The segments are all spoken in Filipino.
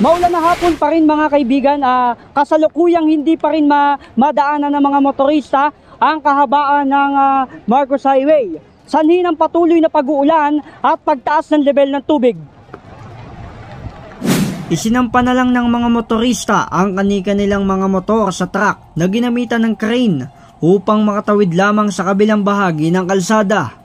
Maulan na hapon pa rin mga kaibigan, kasalukuyang hindi pa rin madaanan ng mga motorista ang kahabaan ng Marcos Highway. Sanhi ng patuloy na pag-uulan at pagtaas ng level ng tubig. Isinampa na lang ng mga motorista ang kani-kanilang mga motor sa truck na ginamitan ng crane upang makatawid lamang sa kabilang bahagi ng kalsada.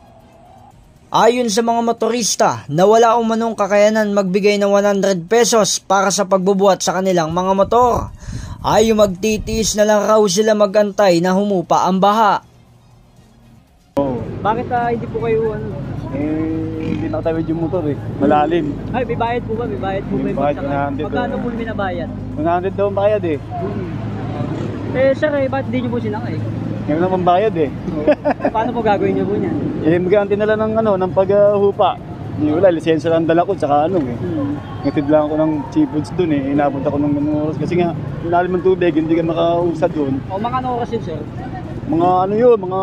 Ayon sa mga motorista na wala umanong kakayanan magbigay ng 100 pesos para sa pagbubuhat sa kanilang mga motor, ay magtitiis na lang raw sila magantay na humupa ang baha. Bakit hindi po kayo hindi nakatawid yung motor malalim. Ay, may bayad po ba? May bayad po ba? Magkano po binabayad? 100 daw ang bayad Sir, ba't di nyo po sinakay? Ngayon naman bayad Paano po gagawin nyo po niyan? Mag-aanti na lang ng paghupa. Wala, lisensya lang dala ko, tsaka ngatid lang ako ng seafoods dun inabot ako ng oras. Kasi nga, malalim ng tubig, hindi ka makausad dun. Mga ano oras yun, sir? Mga mga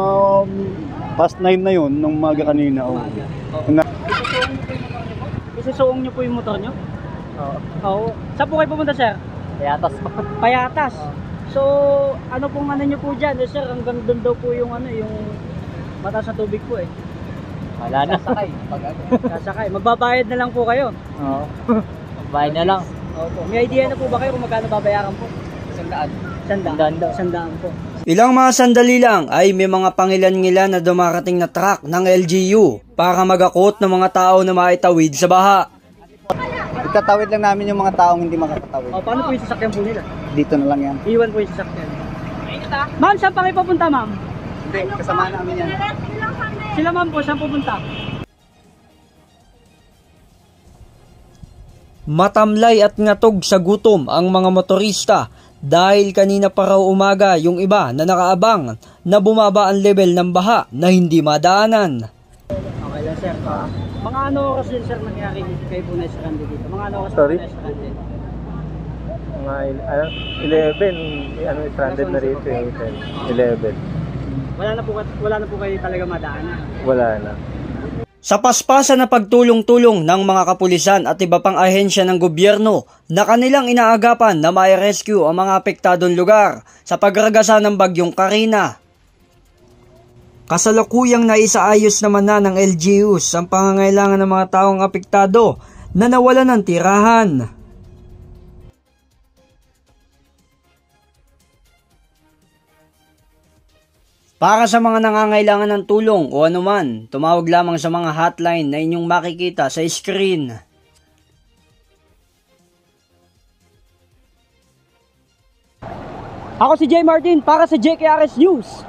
past 9 na yun, nung umaga kanina. Isusuong nyo po yung motor nyo? Oo. Saan po kayo pumunta, sir? Payatas. Payatas. So, ano pong ano nyo po dyan? Sir, hanggang doon daw po yung yung mataas na tubig po Wala na. Sasakay. Magbabayad na lang po kayo. Oo. Magbayad na lang. Opo. May idea na po ba kayo kung magkano babayaran po? 100. 100 po. Ilang mga sandali lang ay may mga pangilan-ngilan na dumarating na truck ng LGU para magakot ng mga tao na maitawid sa baha. Itatawid lang namin yung mga taong hindi makakatawid. Paano po yung sasakyan po nila? Dito na lang yan. Iwan po yung sasakyan. Ma'am, saan pa kayo papunta, ma'am? Hindi, kasama namin yan. Sila ma'am po, saan pupunta? Matamlay at ngatog sa gutom ang mga motorista dahil kanina pa raw umaga yung iba na nakaabang na bumaba ang level ng baha na hindi madaanan. Okay lang, sir. Mga ano oras din, sir, nangyari kayo po na stranded dito? Mga ano oras po na stranded? Mga 11, stranded na rito 11. Wala na po kayo talaga madaanan? Wala na. Sa paspasan na pagtulong-tulong ng mga kapulisan at iba pang ahensya ng gobyerno na kanilang inaagapan na mai-rescue ang mga apektadong lugar sa pagragasa ng bagyong Karina. Kasalukuyang naisaayos naman na ng LGUs ang pangangailangan ng mga taong apektado na nawalan ng tirahan. Para sa mga nangangailangan ng tulong o anuman, tumawag lamang sa mga hotline na inyong makikita sa screen. Ako si Jay Martin para sa JKRS News.